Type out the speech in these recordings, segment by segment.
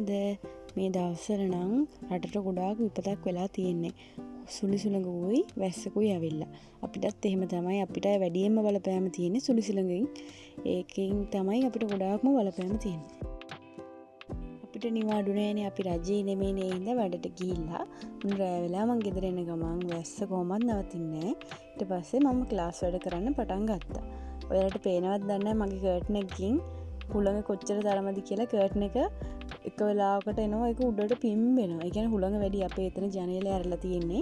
කොහොමද මේ දවස්වල නම් රටට ගොඩාක් විපතක් වෙලා තියෙන්නේ. සුලිසුලඟුයි වැස්සකුයි ඇවිල්ලා. අපිටත් එහෙම තමයි. අපිට වැඩියෙන්ම බලපෑම තියෙන්නේ සුලිසුලඟින්. ඒකෙන් තමයි අපිට ගොඩාක්ම බලපෑම තියෙන්නේ. අපිට නිවාඩු නෑනේ. අපි රජේ නෙමෙයිනේ. ඒ හින්දා වැඩට ගිහිල්ලා රෑ වෙලා මං ගෙදර එන ගමන් වැස්ස කොහොමවත් නවතින්නේ නෑ. ඊට පස්සේ මම ක්ලාස් වැඩ කරන්න පටන් ගත්තා. ඔයාලට පේනවත් දන්නේ නැහැ මගේ කර්ටන් එකකින් හුළඟ කොච්චර තරමද කියලා. කර්ටන් එක වෙලාවකට එනවා ඒක උඩට පිම්බෙනවා. ඒ කියන්නේ හුළඟ වැඩි. අපේ එතන ජනේලය ඇරලා තියෙන්නේ.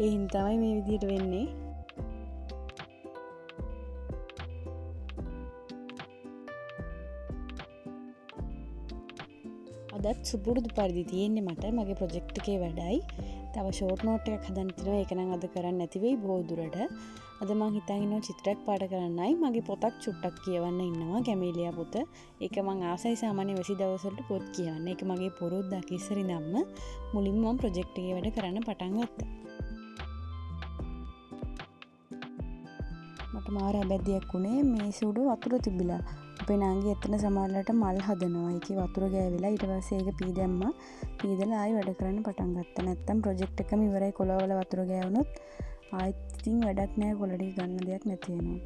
ඒ හින්දා තමයි මේ විදිහට වෙන්නේ. අදත් සුපුරුදු පරිදි තියෙන්නේ මට මගේ ප්‍රොජෙක්ට් එකේ වැඩයි. තව ෂෝට් නෝට් එකක් හදන්න තියෙනවා. ඒක නම් අද කරන්න නැති වෙයි බොහෝ දුරට. අද මං හිතාගෙන ඉන්නවා චිත්‍රයක් පාඩ කරන්නයි. මගේ පොතක් චුට්ටක් කියවන්න ඉන්නවා. කැමීලියා පොත. ඒක මං ආසයි සාමාන්‍ය වැසි දවස්වලට පොත් කියවන්න. ඒක මගේ පුරුද්දක් ඉස්සරින්දම්ම මුලින්ම මම ප්‍රොජෙක්ට් එකේ වැඩ කරන්න පටන් ගත්තා. මට මාර ඇබැද්දියක් වුණේ මේස උඩ වතුර තිබිලා. අපේ නාංගි එතන සමහරවිට මල් හදනවා. ඒකේ වතුර ගෑවිලා ඊට පස්සේ ඒක පී දැම්මා. පීදලා ආයෙ වැඩ කරන්න පටන් ගත්තා. නැත්තම් ප්‍රොජෙක්ට් එකම ඉවරයි කොළවල වතුර ගෑවුනොත් ආයෙත් ඉතින් වැඩක් නැහැ. කොළ ටික ගන්න දෙයක් නැති වෙනවා.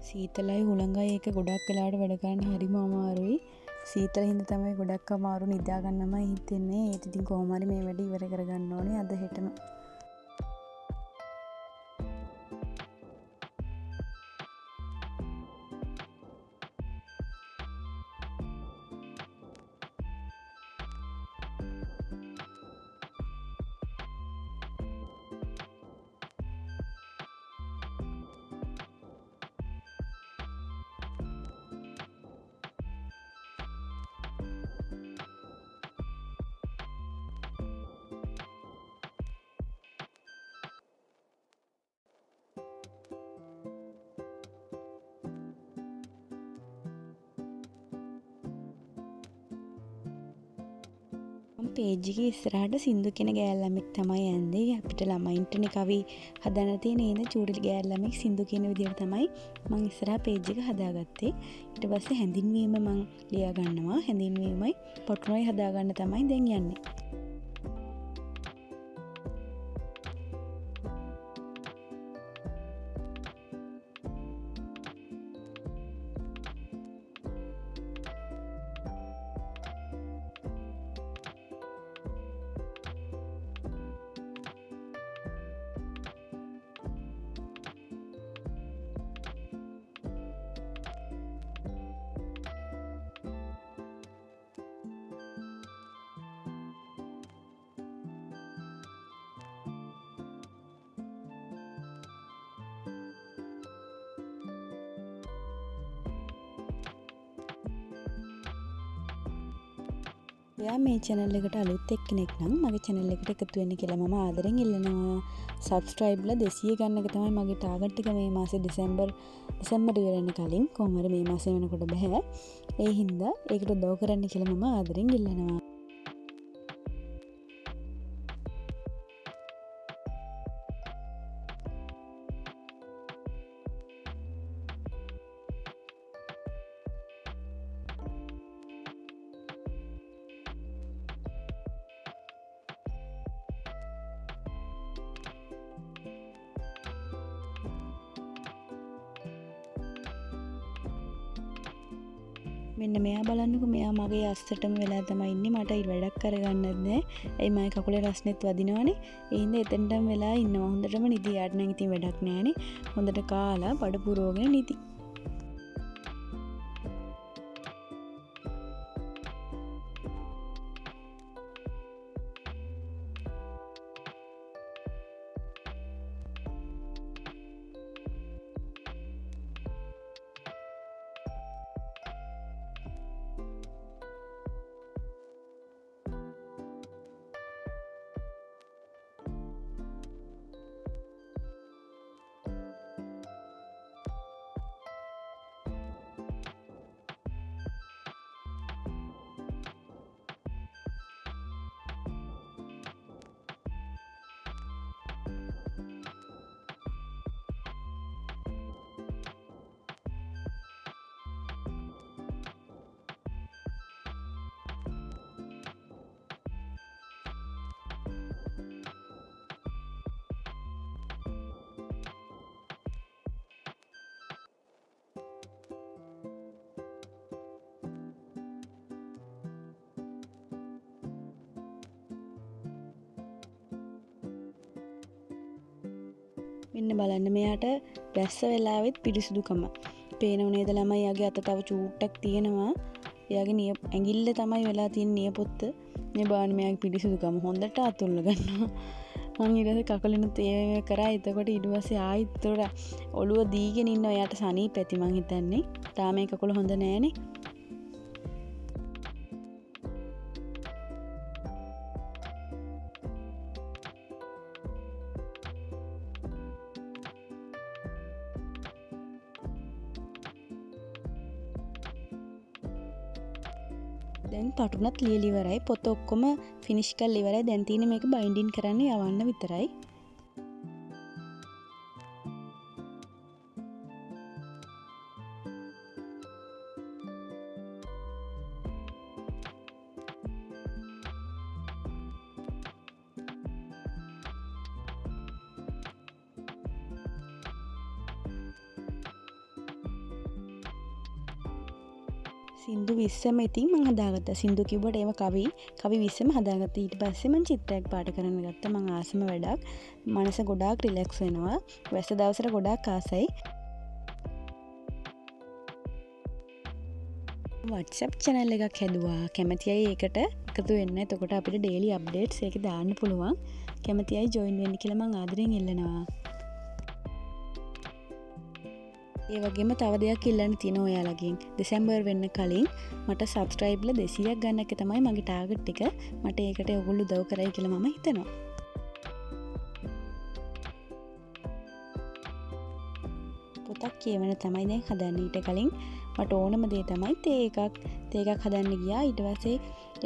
සීතලයි හුළඟයි එක ගොඩක් වෙලාවට වැඩ කරන්න හරිම අමාරුයි. සීතල හින්දා තමයි ගොඩක් අමාරු නිදා ගන්නමයි හිතෙන්නේ. ඒත් ඉතින් කොහොම හරි මේ වැඩේ ඉවර කරගන්න ඕනේ අද හෙටම. පේජ් එකේ ඉස්සරහට සින්දු කියන ගෑල් ළමෙක් තමයි යන්නේ. අපිට ළමයින්ටනේ කවි හදන්න තියෙන නේද? චූටි ගෑල් ළමෙක් සින්දු කියන විදිහට තමයි මම ඉස්සරහා පේජ් එක හදාගත්තේ. ඊට පස්සේ හැඳින්වීම මම ලියා ගන්නවා. හැඳින්වීමයි පොට්නොයි හදාගන්න තමයි දැන් යන්නේ. ඔයා මේ channel එකට අලුත් එක්කෙනෙක් නම් මගේ channel එකට එකතු වෙන්න කියලා මම ආදරෙන් ඉල්ලනවා. subscribe ලා 200 ගන්න එක තමයි මගේ target එක මේ මාසේ දෙසැම්බර් ඉවර වෙන කලින්. කොහොම හරි මේ මාසේ වෙනකොට බෑ. ඒ හින්දා ඒකට උදව් කරන්න කියලා මම ආදරෙන් ඉල්ලනවා. මෙන්න මෙයා බලන්නකො මෙයා මගේ අස්සටම වෙලා තමයි ඉන්නේ මට වැඩක් කරගන්නත් නෑ. ඒ මගේ කකුලේ රස්නෙත් වදිනවනේ. ඒ හින්දා එතනටම වෙලා ඉන්නවා. හොඳටම නිදි යාට නම් ඉතින් වැඩක් නෑනේ. හොඳට කාලා බඩ පුරවගෙන නිදි. මෙන්න බලන්න මෙයාට වැස්ස වෙලාවෙත් පිරිසිදුකම පේනව නේද ළමයි යාගේ අත තව චූට්ටක් තියෙනවා එයාගේ ඇඟිල්ල තමයි වෙලා තියෙන නියපොත්ත මේ බලන්න මෙයාගේ පිරිසිදුකම හොඳට අතුල්ල ගන්නවා මං ඊට පස්සේ කකුලිනුත් ඒ කරා එතකොට ඊට පස්සේ ආයිත් ඔළුව දීගෙන ඉන්නවා එයාට සනීප ඇති මං හිතන්නේ තාම මේ කකුල හොඳ නෑනේ දැන් පටුනත් ලියලා ඉවරයි පොත ඔක්කොම ෆිනිෂ් කරලා ඉවරයි දැන් තියෙන්නේ මේක බයින්ඩින් කරන්න යවන්න විතරයි සින්දු 20ම ඉතින් මම හදාගත්තා. සින්දු කිව්වට ඒව කවි 20ම හදාගත්තා. ඊට පස්සේ මම චිත්‍රයක් පාට කරන්න ගත්තා. මම ආසම වැඩක්. මනස ගොඩාක් රිලැක්ස් වෙනවා. වැස්ස දවසට ගොඩාක් ආසයි. WhatsApp channel එකක් හැදුවා. කැමති අය ඒකට එකතු වෙන්න. එතකොට අපිට daily updates ඒකේ දාන්න පුළුවන්. කැමති අය join වෙන්න කියලා මම ආදරෙන් ඉල්ලනවා. ඒ වගේම තව දෙයක් ඉල්ලන්න තියෙනවා ඔයාලගෙන්. දෙසැම්බර් වෙන්න කලින් මට සබ්ස්ක්‍රයිබ්ලා 200ක් ගන්න එක තමයි මගේ ටාගට් එක. මට ඒකට ඔයගොල්ලෝ උදව් කරයි කියලා මම හිතනවා. පොතක් කියවන තමයි දැන් හදන්න. ඊට කලින් මට ඕනම දේ තමයි තේ එකක් හදන්න ගියා. ඊට පස්සේ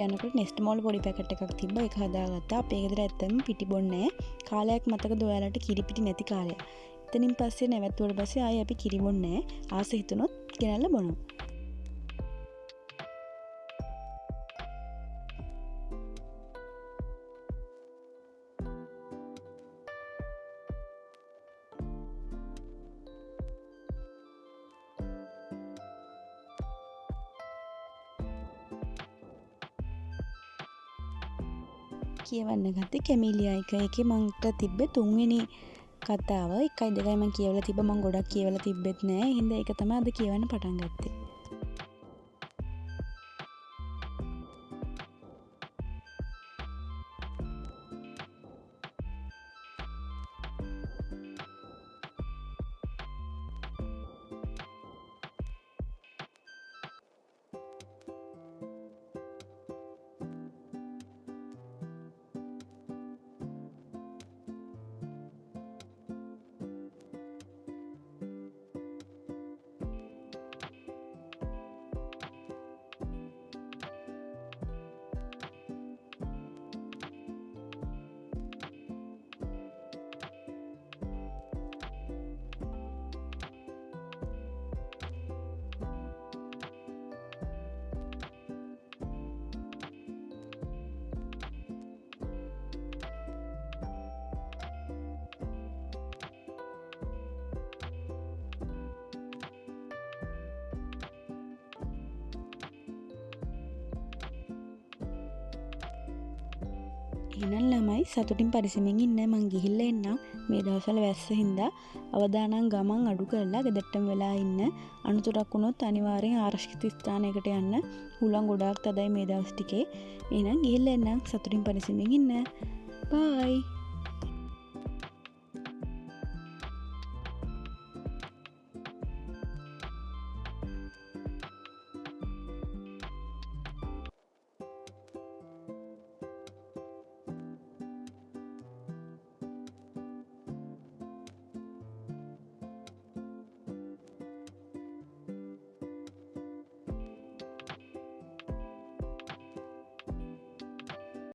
යනකොට නෙස්ටමෝල් පොඩි පැකට් එකක් තිබ්බා. ඒක හදාගත්තා. අපේ ගෙදර ඇත්තම පිටි බොන්නේ නැහැ. කාලයක් මතකද ඔයාලට කිරිපිටි නැති කාලයක්. එතනින් පස්සේ නැවැත්තුවට පස්සේ ආයේ අපි කිරි බොන්නේ නැහැ. ආස හිතුනොත් ගෙනල්ලා බොනවා. කියවන්න ගත්තේ කැමීලියා එක. ඒකේ මන්ට තිබ්බේ 3 වෙනි කතාව 1යි 2යි මම කියවලා තිබ්බා මම ගොඩක් කියවලා තිබ්බෙත් නෑ. හින්දා ඒක තමයි අද කියවන්න පටන් ගත්තේ. එහෙනම් ළමයි සතුටින් පරිස්සමෙන් ඉන්න. මං ගිහිල්ලා එන්නම්. මේ දවස්වල වැස්ස හින්දා අවදානම් ගමන් අඩු කරලා ගෙදරටම වෙලා ඉන්න. අනතුරක් වුණොත් අනිවාර්යෙන් ආරක්ෂිත ස්ථානයකට යන්න. හුලං ගොඩාක් තදයි මේ දවස් ටිකේ. එහෙනම් ගිහිල්ලා එන්නම්. සතුටින් පරිස්සමෙන් ඉන්න. බයි.